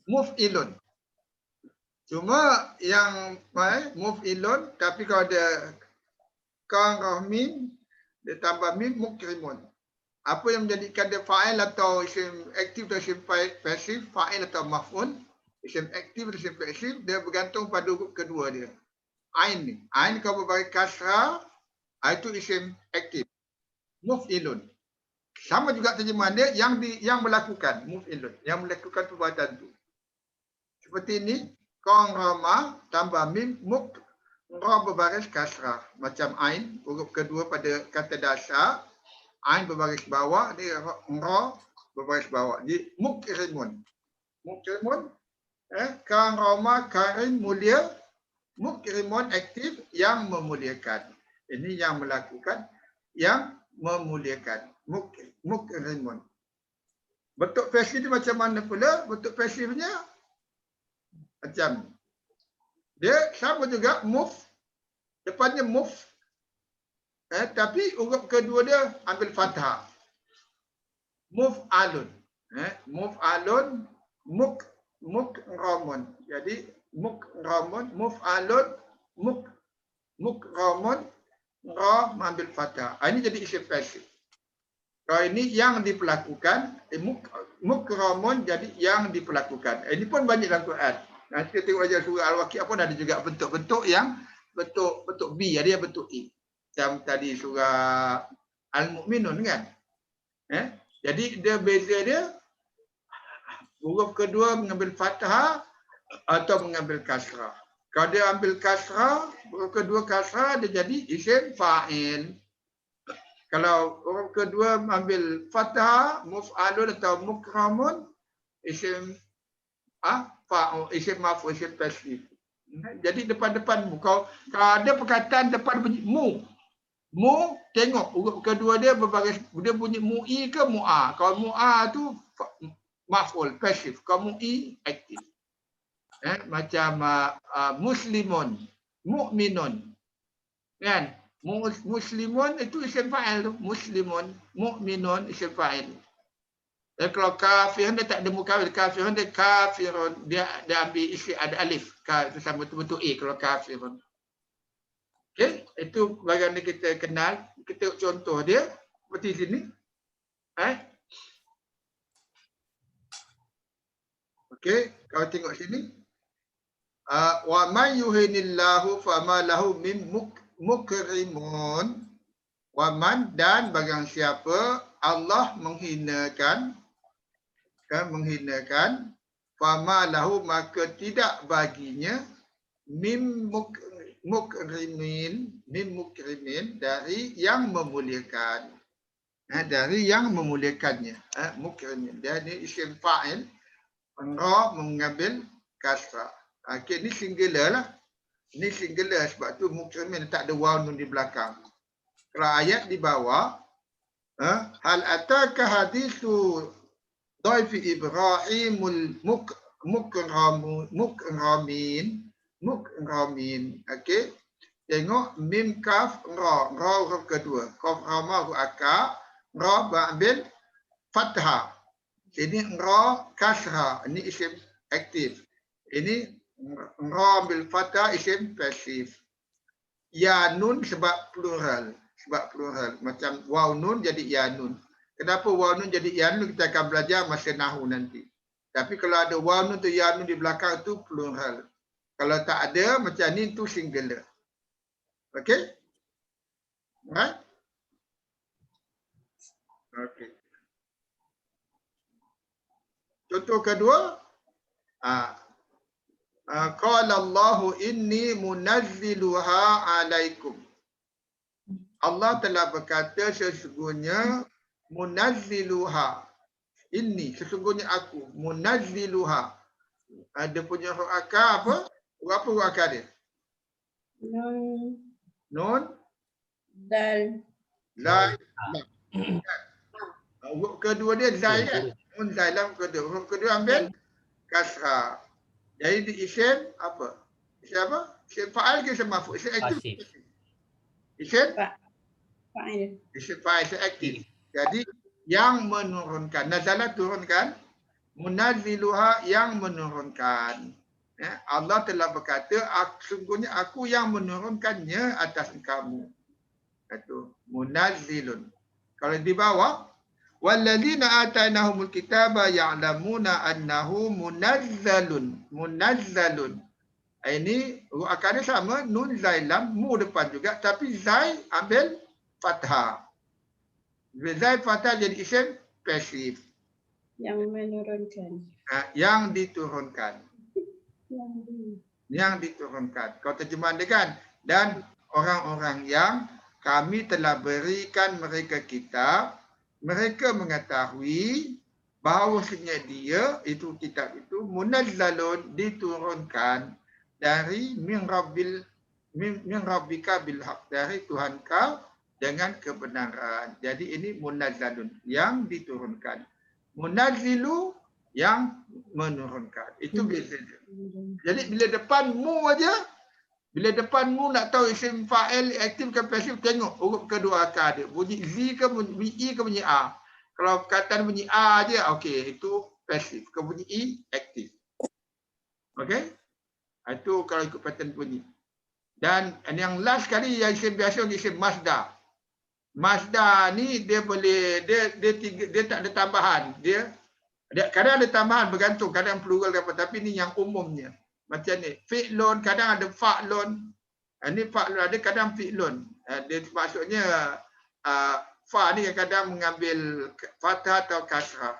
Muf'ilun. Cuma yang muf'ilun, tapi kalau dia kan mim, dia tambah mim mukrimun. Apa yang menjadikan dia fa'il atau isim aktif atau isim pasif, fa'il atau maf'ul, isim aktif atau isim pasif, dia bergantung pada huruf kedua dia. Ain ni. Ain kalau berbaris kasrah, itu isim aktif. Muf'ilun. Sama juga terjemahan dia yang melakukan, muf'ilun, yang melakukan perbuatan tu. Seperti ini, kong rama tambah mim muk ra berbaris kasrah. Macam ain, huruf kedua pada kata dasar. Ain berbaris bawah, dia ra berbaris bawah. Jadi mukrimun. Mukrimun, karama karim mulia, mukrimun aktif yang memuliakan. Ini yang melakukan, yang memuliakan. Mukrimun. Bentuk pasif dia macam mana pula? Bentuk pasifnya macam ni. Dia sama juga move. Depannya move. Tapi huruf kedua dia ambil fathah. Move alun. Move alun. Mukramun. Jadi mukramun. Move alun. Mukramun. Ra ambil fathah. Ini jadi isim pasif. Kalau ini yang diperlakukan. Mukramun jadi yang diperlakukan. Ini pun banyak dalam Quran. Nanti kita tengok aja surah Al-Waqiah pun ada juga bentuk-bentuk yang bentuk B, ada yang bentuk E. Macam tadi surah Al-Mu'minun kan. Jadi dia beza dia huruf kedua mengambil fathah atau mengambil kasrah. Kalau dia ambil kasrah, huruf kedua kasrah dia jadi isim fa'il. Kalau huruf kedua mengambil fathah, muf'alun atau mukramun, isim isim maf'ul, isim pasif. Jadi depan-depan mu. Kalau ada perkataan depan bunyi mu. Mu, tengok huruf kedua dia berbaris, dia bunyi mu'i ke mu'a. Kalau mu'a tu maf'ul, pasif. Kalau mu'i, aktif. Macam muslimun, mu'minun. Kan? Muslimun itu isim fa'il tu. Muslimun, mu'minun isim fa'il. Kalau kafirun dia tak ada mukawil, kafirun dia kafirun, dia ambil isi ada alif, itu sama betul-betul A kalau kafirun. Okey, itu bagaimana kita kenal, kita contoh dia seperti sini. Okey, kalau tengok sini. Wa may yuhinillahu fama lahu min mukrimun. Wa man, dan bagang siapa Allah menghinakan, fama lahu, maka tidak baginya mim mukrimin, dari yang memuliakan. Dari yang memuliakannya. Mukrimin. Dia ni isim fa'il. Ra mengambil kasrah. Okey, ni singular lah. Ni singular sebab tu mukrimin tak ada waw nun di belakang. Kalau ayat di bawah, hal ataka hadithu dhaifi Ibrahimul mukramin. Okey. Tengok mim kaf ra, huruf kedua. Qaf ra huruf akar, ra ambil fathah. Ini ra kasrah, ini isim aktif. Ini ra ambil fathah, isim pasif. Ya nun sebab plural. Macam waw nun jadi ya nun. Kenapa waw nun jadi ya nun kita akan belajar masa nahu nanti. Tapi kalau ada waw nun atau ya nun di belakang itu plural. Kalau tak ada macam ni itu singular. Okey? Right? Okey. Contoh kedua, qala Allahu inni munazziluha alaikum. Allah telah berkata sesungguhnya munazziluha. Inni, sesungguhnya aku. Munazziluha. Ada punya huruf akar apa? Apa huruf akar dia? Nun. Dal. Lai. Huruf kedua dia zai kan? Nun zai lah huruf kedua ambil kasrah. Jadi di isim apa? Isim apa? Isim fa'al ke isim maf'ul? Isim aktif. Isim Fa'il. isim fa'il, isim aktif. Jadi yang menurunkan. Nazalah turunkan. Munazziluha yang menurunkan. Allah telah berkata, sungguhnya aku yang menurunkannya atas kamu. Itu munazzilun. Kalau di bawah, walladzina atainahumul kitaba ya'lamuna annahu munazzalun. Ini huruf akarnya sama, nun zai lam, mu depan juga, tapi zai ambil fathah. Zai fathah jadi isim pasif. Yang menurunkan. Yang diturunkan. Yang diturunkan. Kau terjemahan dia kan? Dan orang-orang yang kami telah berikan mereka kitab, mereka mengetahui bahawasanya dia, itu kitab itu, munazzalun, diturunkan dari min rabbika bil haq, dari Tuhan kau dengan kebenaran. Jadi ini munazzalun yang diturunkan. Munazzilu yang menurunkan. Itu beza dia. Jadi bila depan mu aja, bila depan mu nak tahu isim fa'il aktif ke pasif, tengok huruf kedua akar dia. Bunyi Z ke bunyi I ke bunyi A. Kalau perkataan bunyi A aja, okey, itu pasif. Kalau bunyi I, aktif. Okey? Itu kalau ikut pattern bunyi. Dan yang last sekali yang isim biasa isim masdar. Masdar ni dia boleh dia tak ada tambahan. Dia kadang ada tambahan bergantung, kadang plural ke apa, tapi ni yang umumnya. Macam ni, fi'lun kadang ada fa'lun. Ini fa'lun ada, kadang fi'lun. Dia maksudnya fa ni kadang mengambil fathah atau kasrah.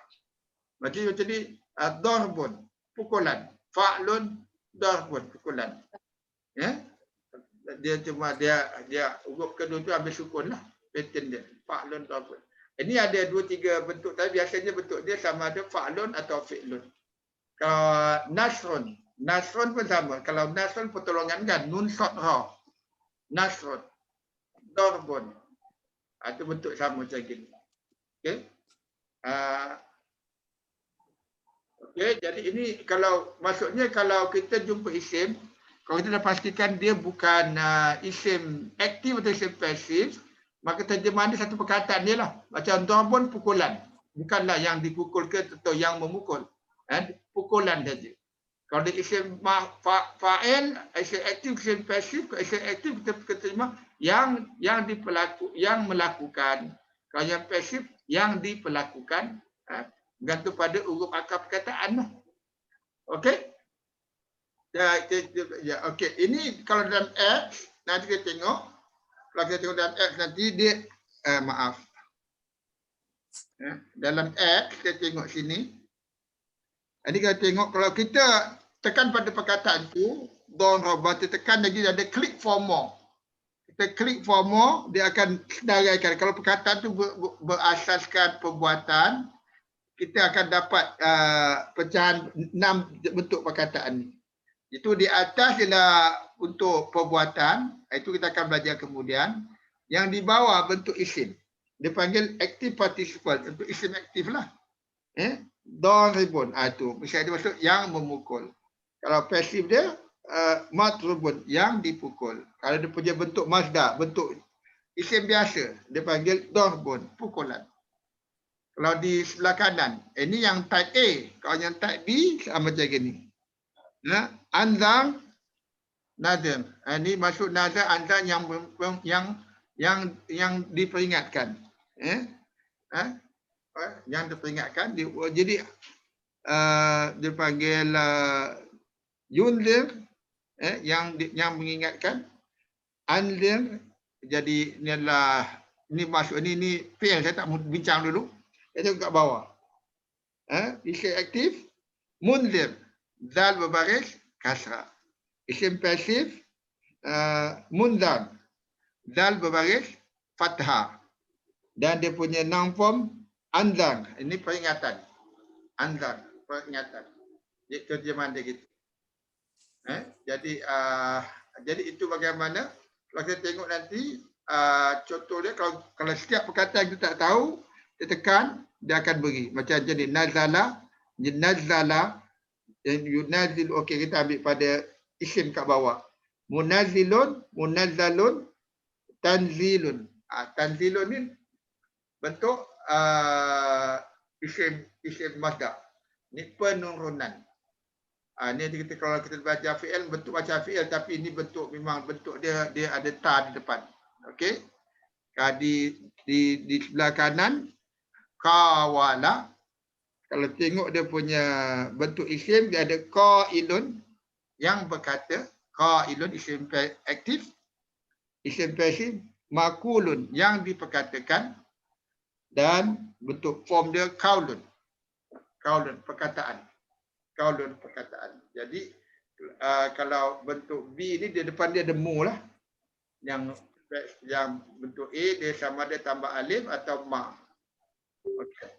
Macam ni darbun, pukulan. Fa'lun, darbun, pukulan. Ya? Dia cuma dia huruf kedua tu ambil sukun lah. Pattern dia. Fa'lun, darbun. Ini ada 2-3 bentuk, tapi biasanya bentuk dia sama ada fa'lun atau fi'lun. Kalau nasrun, nasrun pun sama. Kalau nasrun pertolongan kan, nun sod ra. Nasrun, darbun. Itu bentuk sama macam gini. Okey. Okey, jadi ini kalau maksudnya kalau kita jumpa isim, kalau kita dah pastikan dia bukan isim aktif atau isim pasif, maka terjemahan dia satu perkataan dia lah. Macam darbun, pukulan. Bukanlah yang dipukul ke atau yang memukul. Pukulan saja. Kalau dia isim fa'il, isim aktif, isim pasif, isim aktif kita terjemah yang melakukan. Kalau yang pasif, yang diperlakukan. Bergantung pada huruf akar perkataan lah. Okey? Okey, ini kalau dalam X, nanti kita tengok. Kalau kita tengok dalam X nanti dia, maaf. Dalam X, kita tengok sini. Jadi kita tengok kalau kita tekan pada perkataan tu, don't robot, tekan lagi ada click for more. Kita klik for more, dia akan senaraikan. Kalau perkataan tu berasaskan perbuatan, kita akan dapat pecahan 6 bentuk perkataan ni. Itu di atas ialah untuk perbuatan, itu kita akan belajar kemudian. Yang di bawah bentuk isim. Dia panggil active participle, untuk isim aktif lah. Daribun, itu misalnya dia maksud yang memukul. Kalau pasif dia matrubun, yang dipukul. Kalau dia punya bentuk masdar, bentuk isim biasa, dia panggil darbun, pukulan. Kalau di sebelah kanan, ini yang type A. Kalau yang type B sama macam gini. Anzang, nazar. Ini maksud nazar, anzang yang diperingatkan. Yang diperingatkan. Jadi dia panggil yunzir, yang mengingatkan. Anzir, jadi ini masuk ini fail, saya tak bincang dulu. Saya tengok kat bawah. Isim aktif, munzir, zal berbaris, kasrah. Isim pasif, munzar, zal berbaris, fathah. Dan dia punya noun form, anzar. Ini peringatan. Anzar, peringatan. Jadi terjemahan dia gitu. Jadi itu bagaimana kalau kita tengok nanti contoh dia, kalau setiap perkataan kita tak tahu, kita tekan, dia akan beri macam jadi nazala, yunazil. Okey, kita ambil pada isim kat bawah. Munazilun, munazzalun, tanzilun. Tanzilun ni bentuk isim masdar. Ni penurunan. Ni kita kalau kita baca fi'il, bentuk macam fi'il, tapi ini bentuk memang bentuk dia ada ta di depan. Okey. Di sebelah kanan kawala. Kalau tengok dia punya bentuk isim, dia ada qailun yang berkata, qailun isim aktif, isim pasif, makulun yang diperkatakan, dan bentuk form dia kaulun. Kaulun perkataan. Kaulun perkataan. Jadi kalau bentuk B ni dia depan dia ada mu lah. Yang bentuk A dia sama ada tambah alif atau ma. Okey.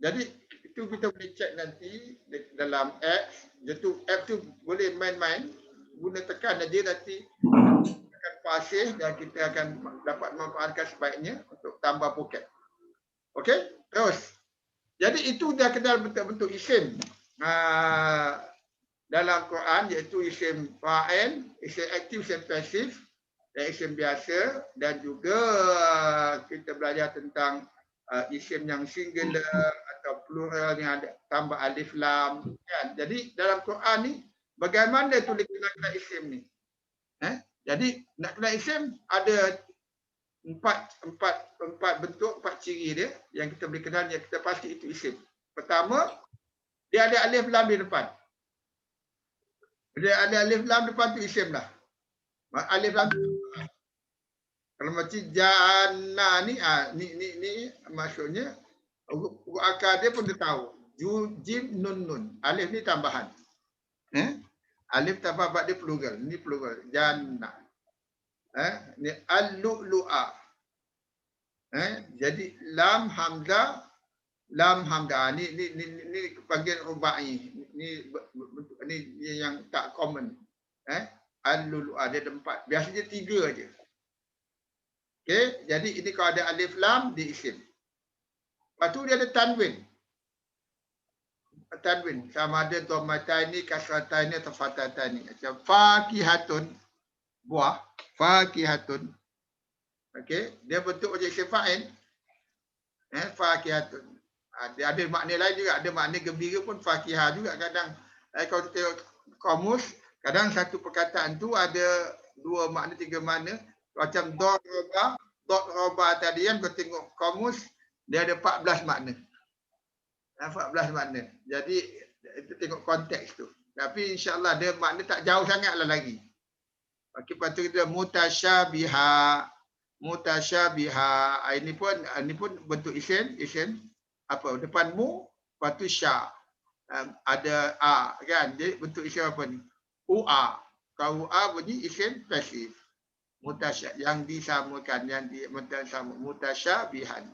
Jadi itu kita boleh cek nanti dalam X. F tu boleh main-main, guna tekan aja nanti akan fasih dan kita akan dapat memanfaatkan sebaiknya untuk tambah poket. Okey, terus. Jadi itu dia kenal bentuk-bentuk isim dalam Quran, iaitu isim fa'il, isim aktif, isim pasif, dan isim biasa, dan juga kita belajar tentang isim yang singular atau plural yang ada tambah alif lam kan. Jadi dalam Quran ni bagaimana tulis kenal isim ni? Jadi nak kenal isim ada empat bentuk, empat ciri dia yang kita boleh kenal, yang kita pasti itu isim. Pertama, dia ada alif lam di depan. Dia ada alif lam depan tu isim lah. Alif lam kalau macam jana ni, ni maksudnya huruf akar dia pun dia tahu. Jim nun nun. Alif ni tambahan. Alif tambah dia plural. Ni plural. Jana. Ni al-lu'lu'a. Jadi lam hamzah, lam hamzah ni panggil rubai. Ni yang tak common. Al-lu'lu'a dia ada 4. Biasanya 3 aja. Okey, jadi ini kalau ada alif lam di isim. Lepas tu dia ada tanwin. Tanwin sama ada dhammataini, kasrataini atau fathataini. Macam fakihatun, buah, fakihatun. Okey, dia bentuk macam isim fa'il. Fakihatun. Dia ada makna lain juga, ada makna gembira pun fakihah juga kadang. Kalau kita tengok kamus, kadang satu perkataan tu ada 2 makna, 3 makna. Macam dot-roba tadi kan, kau tengok kamus, dia ada 14 makna. 14 makna. Jadi kita tengok konteks tu. Tapi insya-Allah dia makna tak jauh sangatlah lagi. Okey, lepas tu kita mutasyabiha. Mutasyabiha. Ini pun bentuk isim apa? Depan mu, lepas tu sya. Ada a kan. Jadi bentuk isim apa ni? Ua. Kalau ua bunyi isim pasif. Mutasya yang disamakan, yang mutasyabihan.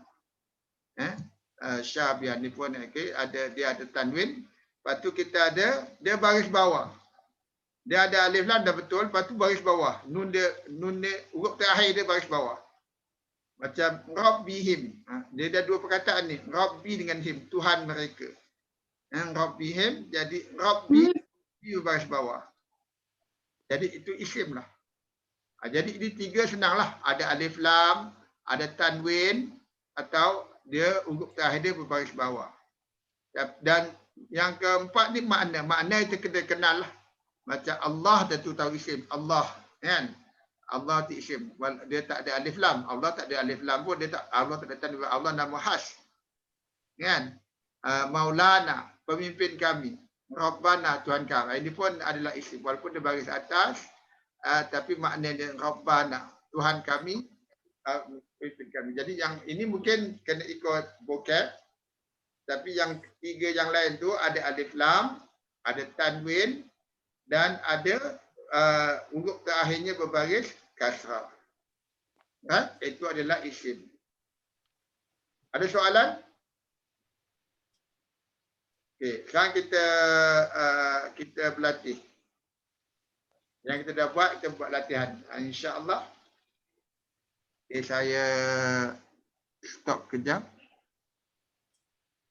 Syabihan ni pun okey, dia ada tanwin. Lepas tu kita ada dia baris bawah. Dia ada alif lam dah betul, lepas tu baris bawah. Nun dia huruf terakhir dia baris bawah. Macam rabbihim. Dia ada 2 perkataan ni, rabbi dengan him, Tuhan mereka. Rabbihim, jadi rabbi baris bawah. Jadi itu isim lah. Jadi ini 3 senanglah. Ada alif lam, ada tanwin, atau dia huruf terakhir dia berbaris bawah. Dan yang keempat ni makna. Makna itu kena kenal lah. Macam Allah tentu tahu isim. Allah kan. Allah itu isim. Dia tak ada alif lam. Allah tak ada alif lam pun. Allah tak ada tanwin. Allah nama khas. Kan. Maulana, pemimpin kami. Rabbana, Tuhan kami. Ini pun adalah isim. Walaupun dia baris atas. Tapi maknanya Rabbana, Tuhan kami, pemimpin kami. Jadi yang ini mungkin kena ikut vocab. Tapi yang 3 yang lain tu ada alif lam, ada tanwin, dan ada huruf terakhirnya berbaris kasrah. Itu adalah isim. Ada soalan? Okey, sekarang kita berlatih. Yang kita dah buat, kita buat latihan. InsyaAllah. Okay, saya stop kejap.